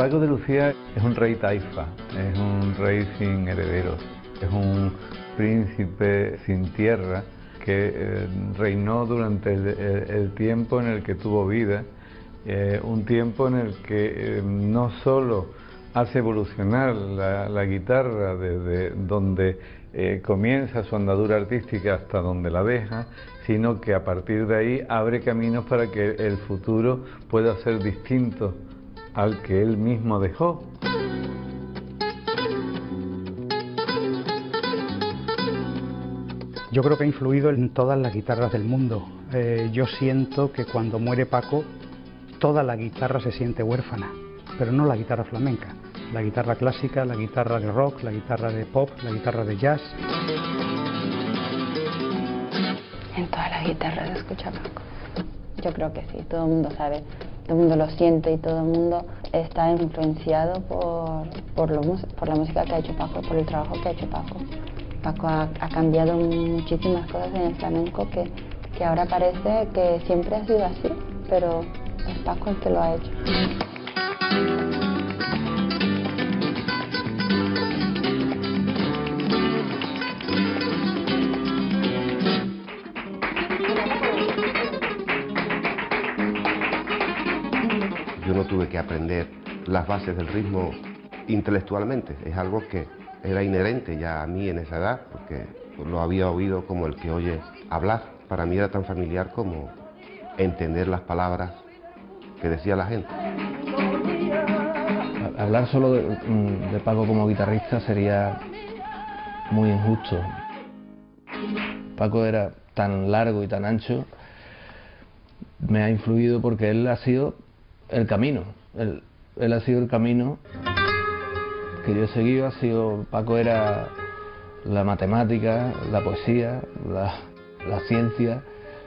Paco de Lucía es un rey taifa, es un rey sin herederos, es un príncipe sin tierra que reinó durante el tiempo en el que tuvo vida, un tiempo en el que no solo hace evolucionar la guitarra desde donde comienza su andadura artística hasta donde la deja, sino que a partir de ahí abre caminos para que el futuro pueda ser distinto al que él mismo dejó. Yo creo que ha influido en todas las guitarras del mundo. Yo siento que cuando muere Paco, toda la guitarra se siente huérfana, pero no la guitarra flamenca, la guitarra clásica, la guitarra de rock, la guitarra de pop, la guitarra de jazz. En todas las guitarras se escucha Paco. Yo creo que sí, todo el mundo sabe, todo el mundo lo siente y todo el mundo está influenciado por la música que ha hecho Paco, por el trabajo que ha hecho Paco. Paco ha cambiado muchísimas cosas en el flamenco que ahora parece que siempre ha sido así, pero es Paco el que lo ha hecho. Yo no tuve que aprender las bases del ritmo intelectualmente, es algo que era inherente ya a mí en esa edad, porque lo había oído como el que oye hablar. Para mí era tan familiar como entender las palabras que decía la gente. Hablar solo de Paco como guitarrista sería muy injusto. Paco era tan largo y tan ancho, me ha influido porque él ha sido el camino, él ha sido el camino que yo he seguido. Paco era la matemática, la poesía, la ciencia,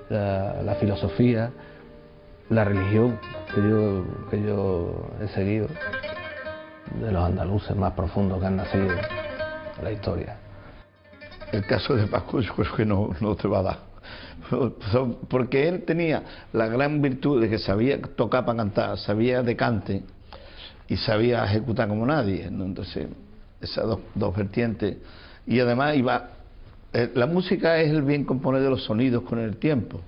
la filosofía, la religión que yo he seguido, de los andaluces más profundos que han nacido en la historia. El caso de Paco yo creo que no te va a dar, porque él tenía la gran virtud de que sabía tocar para cantar, sabía de cante y sabía ejecutar como nadie, ¿no? Entonces esas dos vertientes, y además la música es el bien componer de los sonidos con el tiempo,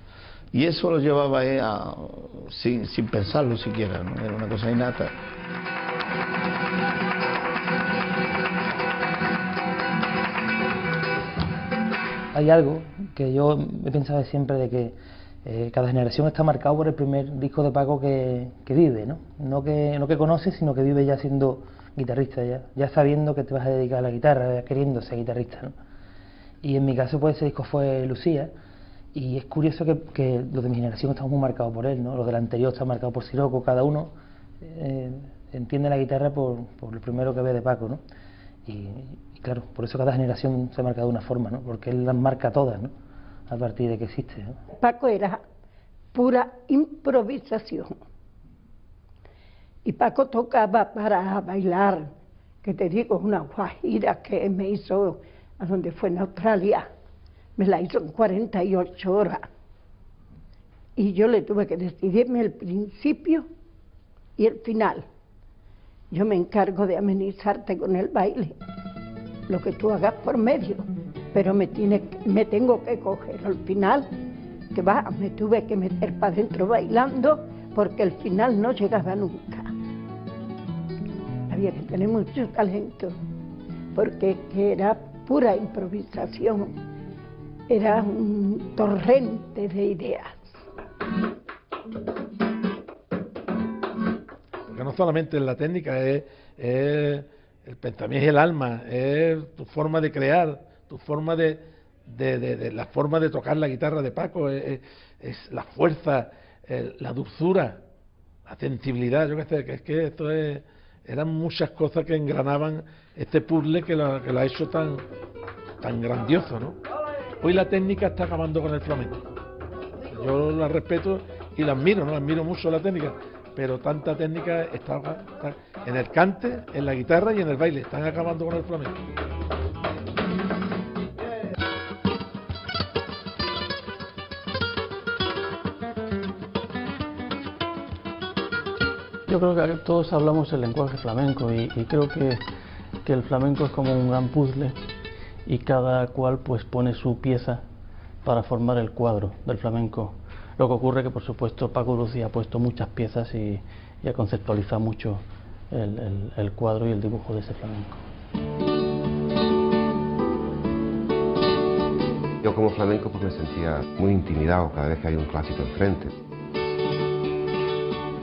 y eso lo llevaba él sin pensarlo siquiera, ¿no? Era una cosa innata. Hay algo que yo he pensado siempre, de que cada generación está marcado por el primer disco de Paco que vive, ¿no? No que conoce, sino que vive ya siendo guitarrista, ya sabiendo que te vas a dedicar a la guitarra, ya queriendo ser guitarrista, ¿no? Y en mi caso, pues ese disco fue Lucía, y es curioso que los de mi generación estamos muy marcados por él, ¿no? Los del anterior están marcados por Siroco, cada uno entiende la guitarra por el primero que ve de Paco, ¿no? Y claro, por eso cada generación se marca de una forma, ¿no? Porque él las marca todas, ¿no? A partir de que existe, ¿no? Paco era pura improvisación. Y Paco tocaba para bailar, que te digo, una guajira que me hizo a donde fue en Australia. Me la hizo en 48 horas. Y yo le tuve que decidirme el principio y el final. Yo me encargo de amenizarte con el baile, lo que tú hagas por medio, pero me tengo que coger al final, que me tuve que meter para adentro bailando, porque el final no llegaba nunca. Había que tener mucho talento, porque era pura improvisación, era un torrente de ideas. Porque no solamente la técnica, también es el alma, es tu forma de crear, tu forma la forma de tocar la guitarra de Paco, es la fuerza, la dulzura, la sensibilidad. Yo qué sé, que es que esto eran muchas cosas que engranaban este puzzle que lo ha hecho tan grandioso, ¿no? Hoy la técnica está acabando con el flamenco. Yo la respeto y la admiro, ¿no? Admiro mucho la técnica, pero tanta técnica está en el cante, en la guitarra y en el baile. Están acabando con el flamenco. Yo creo que todos hablamos el lenguaje flamenco y creo que el flamenco es como un gran puzzle y cada cual pues pone su pieza para formar el cuadro del flamenco. Lo que ocurre que por supuesto Paco de Lucía ha puesto muchas piezas y ha conceptualizado mucho el cuadro y el dibujo de ese flamenco. Yo como flamenco pues me sentía muy intimidado cada vez que hay un clásico enfrente.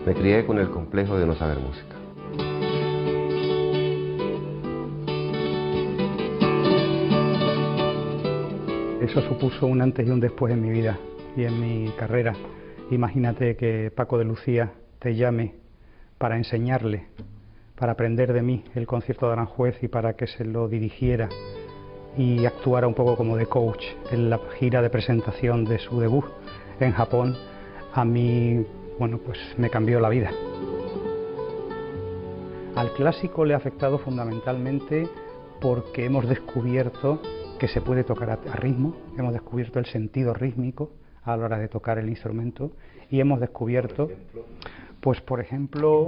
Me crié con el complejo de no saber música. Eso supuso un antes y un después en mi vida y en mi carrera. Imagínate que Paco de Lucía te llame para enseñarle, para aprender de mí el concierto de Aranjuez y para que se lo dirigiera y actuara un poco como de coach en la gira de presentación de su debut en Japón. A mí, bueno, pues me cambió la vida. Al clásico le ha afectado fundamentalmente porque hemos descubierto que se puede tocar a ritmo, hemos descubierto el sentido rítmico a la hora de tocar el instrumento y hemos descubierto, pues por ejemplo,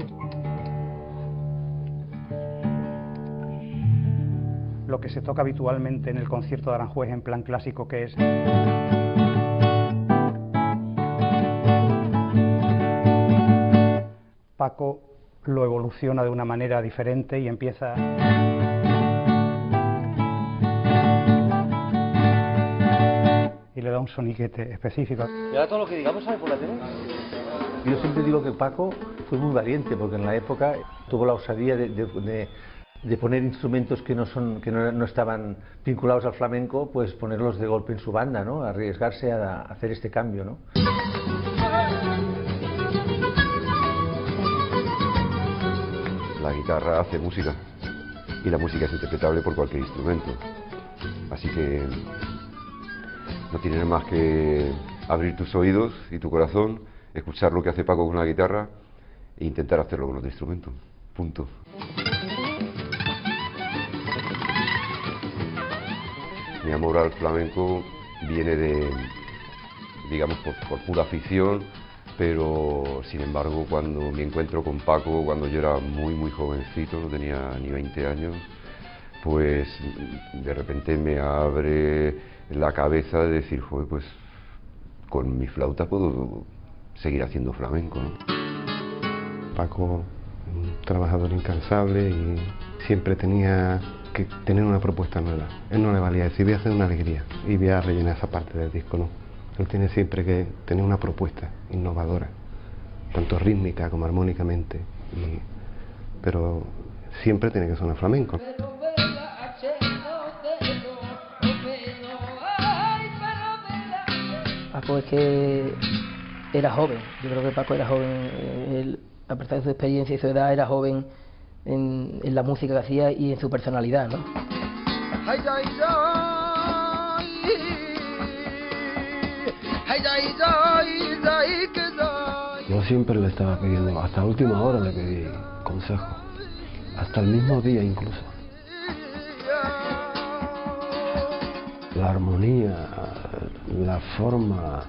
lo que se toca habitualmente en el concierto de Aranjuez en plan clásico, que es Paco lo evoluciona de una manera diferente y empieza y le da un soniquete específico. ¿Y ahora todo lo que digamos sale por la tele? Yo siempre digo que Paco fue muy valiente porque en la época tuvo la osadía de poner instrumentos que no estaban vinculados al flamenco, pues ponerlos de golpe en su banda, ¿no? Arriesgarse a hacer este cambio, ¿no? La guitarra hace música y la música es interpretable por cualquier instrumento, así que no tienes más que abrir tus oídos y tu corazón, escuchar lo que hace Paco con la guitarra e intentar hacerlo con otro instrumento. Punto. Mi amor al flamenco viene de, digamos, por pura afición, pero sin embargo cuando me encuentro con Paco, cuando yo era muy jovencito, no tenía ni 20 años, pues de repente me abre la cabeza de decir, joder, pues con mi flauta puedo seguir haciendo flamenco, ¿no? Paco, un trabajador incansable y siempre tenía que tener una propuesta nueva. Él no le valía decir, voy a hacer una alegría y voy a rellenar esa parte del disco, no. Él tiene siempre que tener una propuesta innovadora, tanto rítmica como armónicamente, pero siempre tiene que sonar flamenco. Paco es que era joven, yo creo que Paco era joven, él, a pesar de su experiencia y su edad, era joven en la música que hacía y en su personalidad, ¿no? Yo siempre le estaba pidiendo, hasta la última hora le pedí consejo, hasta el mismo día incluso. La armonía, la forma,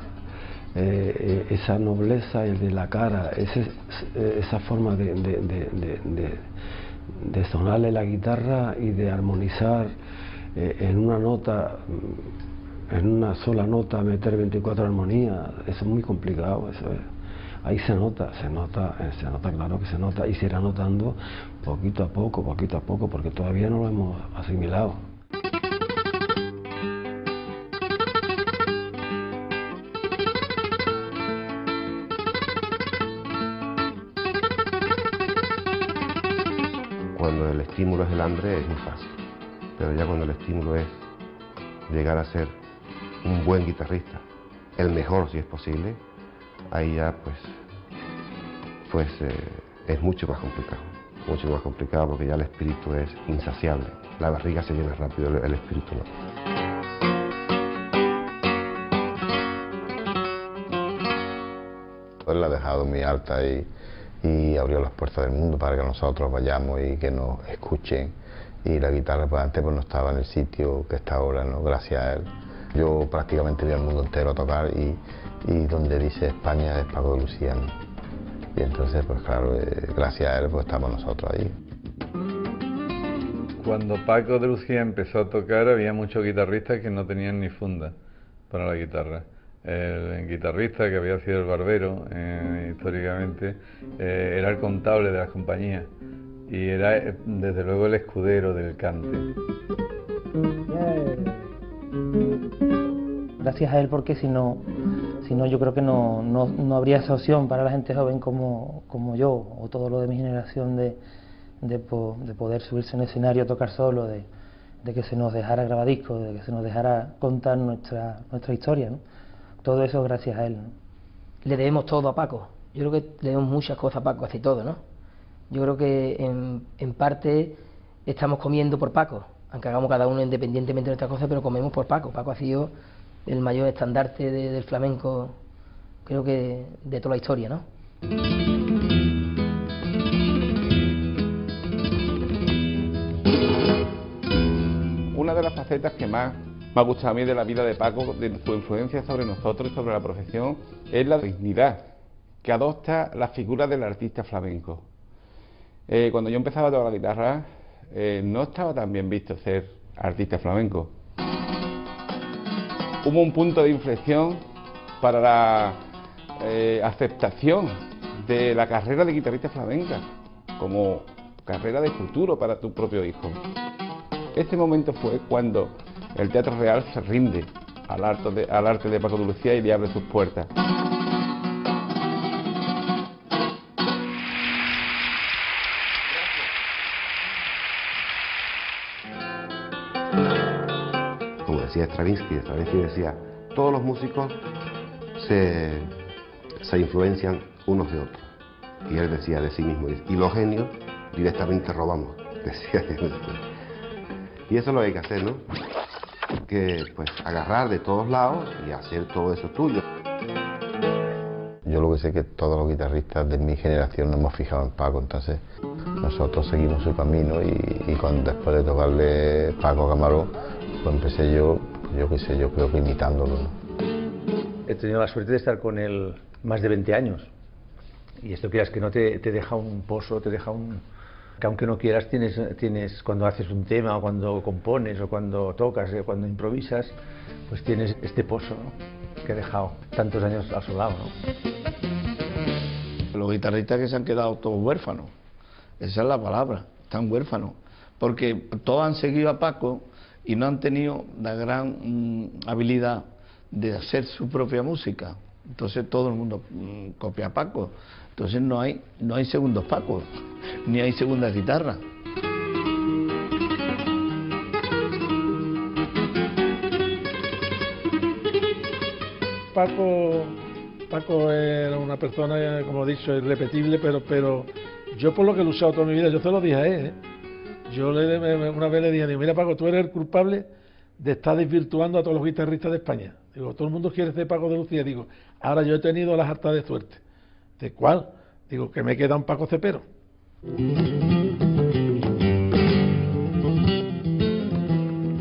esa nobleza de la cara, esa forma de sonarle la guitarra y de armonizar en una nota, en una sola nota, meter 24 armonías, eso es muy complicado, eso es. Ahí se nota, claro que se nota, y se irá notando poquito a poco, porque todavía no lo hemos asimilado. Cuando el estímulo es el hambre es muy fácil, pero ya cuando el estímulo es llegar a ser un buen guitarrista, el mejor si es posible, ahí ya pues es mucho más complicado porque ya el espíritu es insaciable, la barriga se llena rápido, el espíritu no. Él la ha dejado muy alta y abrió las puertas del mundo para que nosotros vayamos y que nos escuchen, y la guitarra pues antes pues no estaba en el sitio que está ahora, ¿no? Gracias a él. Yo prácticamente voy al mundo entero a tocar y donde dice España es Paco de Lucía, ¿no? Y entonces, pues claro, gracias a él, pues estamos nosotros ahí. Cuando Paco de Lucía empezó a tocar, había muchos guitarristas que no tenían ni funda para la guitarra. El guitarrista, que había sido el barbero históricamente, era el contable de las compañías y era desde luego el escudero del cante. Gracias a él, porque si no yo creo que no habría esa opción para la gente joven como yo o todo lo de mi generación de poder subirse en escenario, tocar solo, de que se nos dejara grabar discos, de que se nos dejara contar nuestra historia, ¿no? Todo eso gracias a él, ¿no? Le debemos todo a Paco. Yo creo que le debemos muchas cosas a Paco, casi todo, ¿no? Yo creo que en parte estamos comiendo por Paco, aunque hagamos cada uno independientemente de nuestras cosas, pero comemos por Paco. Paco ha sido el mayor estandarte del flamenco, creo que de toda la historia, ¿no? Una de las facetas que más me ha gustado a mí de la vida de Paco, de su influencia sobre nosotros y sobre la profesión, es la dignidad que adopta la figura del artista flamenco. Cuando yo empezaba a tocar la guitarra, no estaba tan bien visto ser artista flamenco. Hubo un punto de inflexión para la aceptación de la carrera de guitarrista flamenca como carrera de futuro para tu propio hijo. Este momento fue cuando el Teatro Real se rinde al arte de Paco de Lucía y le abre sus puertas. Como decía Stravinsky decía, todos los músicos se influencian unos de otros. Y él decía de sí mismo, y los genios directamente robamos, decía. Y eso es lo que hay que hacer, ¿no? Que pues agarrar de todos lados y hacer todo eso tuyo. Yo lo que sé es que todos los guitarristas de mi generación nos hemos fijado en Paco, entonces nosotros seguimos su camino y cuando después de tocarle Paco Camarón, pues empecé yo creo que imitándolo, ¿no? He tenido la suerte de estar con él más de 20 años y esto quieras que no te deja un pozo, te deja un... que aunque no quieras tienes cuando haces un tema o cuando compones o cuando tocas o cuando improvisas, pues tienes este pozo, ¿no?, que ha dejado tantos años a su lado, ¿no? Los guitarristas que se han quedado todos huérfanos, esa es la palabra, están huérfanos, porque todos han seguido a Paco y no han tenido la gran habilidad de hacer su propia música. Entonces todo el mundo copia a Paco. Entonces no hay segundos Pacos, ni hay segundas guitarras. Paco era una persona, como he dicho, irrepetible, pero yo por lo que he luchado toda mi vida, yo se lo dije a él, ¿eh? Yo una vez le dije, mira Paco, tú eres el culpable de estar desvirtuando a todos los guitarristas de España. Digo, todo el mundo quiere ser Paco de Lucía. Digo, ahora yo he tenido las hartas de suerte. ¿De cuál? Digo, que me queda un Paco Cepero.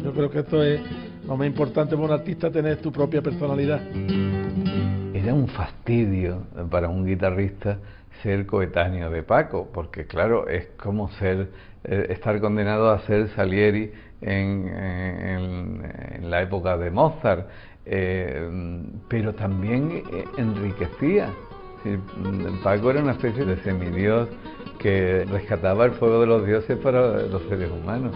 Yo creo que esto es lo más importante para un artista, tener tu propia personalidad. Era un fastidio para un guitarrista ser coetáneo de Paco, porque claro, es como estar condenado a ser Salieri en la época de Mozart, pero también enriquecía. Paco era una especie de semidios que rescataba el fuego de los dioses para los seres humanos.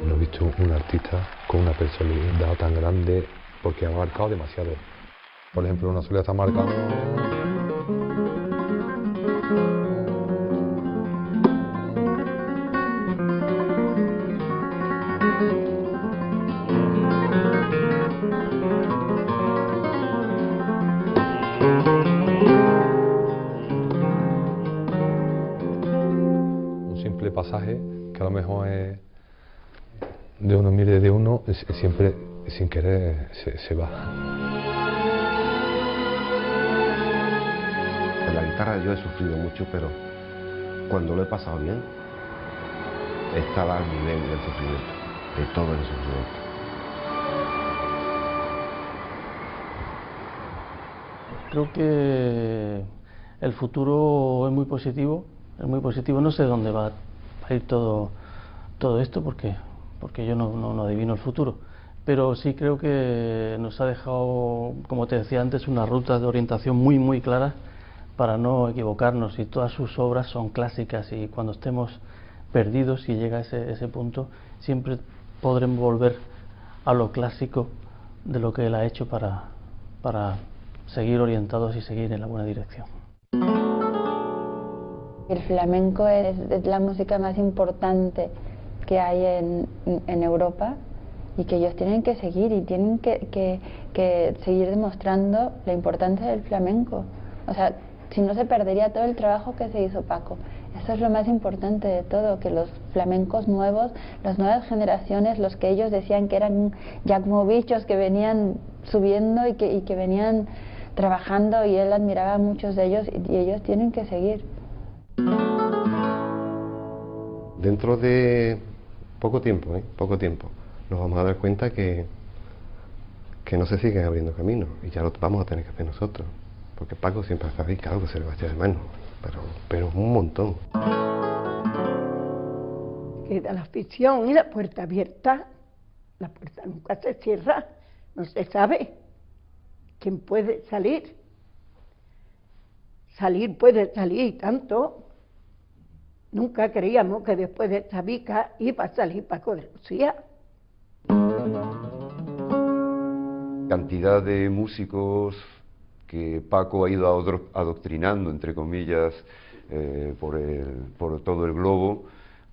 No he visto un artista con una personalidad tan grande porque ha marcado demasiado. Por ejemplo, una soledad está marcando. Un simple pasaje que a lo mejor es de uno mire de uno, siempre sin querer se va. En la guitarra yo he sufrido mucho, pero cuando lo he pasado bien, estaba al nivel del sufrimiento, de todo el sufrimiento. Creo que el futuro es muy positivo, no sé dónde va a ir todo esto porque yo no adivino el futuro, pero sí creo que nos ha dejado, como te decía antes, una ruta de orientación muy clara para no equivocarnos, y todas sus obras son clásicas, y cuando estemos perdidos y llega ese punto, siempre podremos volver a lo clásico de lo que él ha hecho para seguir orientados y seguir en la buena dirección. El flamenco es la música más importante que hay en Europa, y que ellos tienen que seguir y tienen que seguir demostrando la importancia del flamenco. O sea, si no se perdería todo el trabajo que se hizo Paco. Eso es lo más importante de todo, que los flamencos nuevos, las nuevas generaciones, los que ellos decían que eran ya como bichos que venían subiendo y que venían trabajando, y él admiraba a muchos de ellos, y ellos tienen que seguir. Dentro de poco tiempo, nos vamos a dar cuenta que no se siguen abriendo caminos, y ya lo vamos a tener que hacer nosotros, porque Paco siempre está ahí, claro que se le va a echar de menos, pero un montón. Queda la afición y la puerta abierta, la puerta nunca se cierra, no se sabe quién puede salir. Salir puede salir tanto. Nunca creíamos que después de esta bica iba a salir Paco de Lucía. Cantidad de músicos que Paco ha ido adoctrinando, entre comillas, por todo el globo,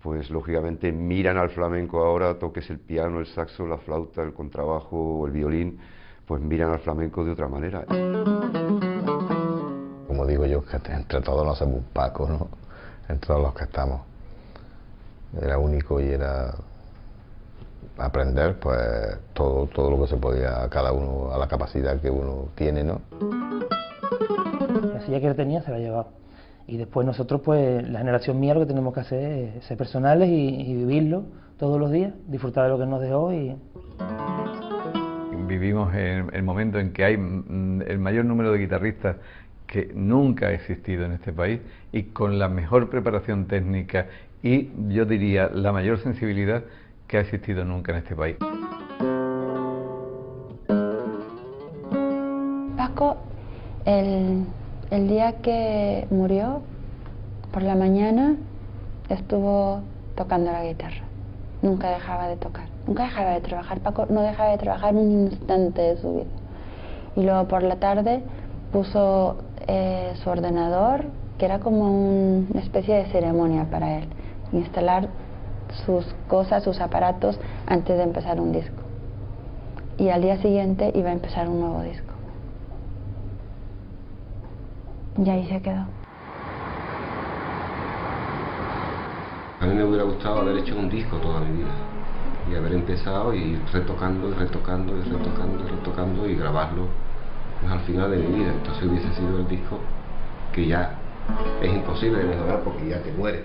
pues lógicamente miran al flamenco ahora, toques el piano, el saxo, la flauta, el contrabajo o el violín, pues miran al flamenco de otra manera. Como digo yo, que entre todos nos hacemos un Paco, ¿no? Entre todos los que estamos. Era único y era aprender pues todo lo que se podía, cada uno a la capacidad que uno tiene, ¿no? La silla que él tenía se la ha llevado. Y después nosotros, pues la generación mía, lo que tenemos que hacer es ser personales y vivirlo todos los días, disfrutar de lo que nos dejó. Y vivimos en el momento en que hay el mayor número de guitarristas que nunca ha existido en este país, y con la mejor preparación técnica y, yo diría, la mayor sensibilidad que ha existido nunca en este país. Paco, el día que murió, por la mañana, estuvo tocando la guitarra. Nunca dejaba de tocar, nunca dejaba de trabajar. Paco no dejaba de trabajar un instante de su vida. Y luego por la tarde puso su ordenador, que era como una especie de ceremonia para él, instalar sus cosas, sus aparatos, antes de empezar un disco. Y al día siguiente iba a empezar un nuevo disco. Y ahí se quedó. A mí me hubiera gustado haber hecho un disco toda mi vida y haber empezado y ir retocando y grabarlo al final de mi vida. Entonces hubiese sido el disco que ya es imposible de mejorar porque ya te mueres.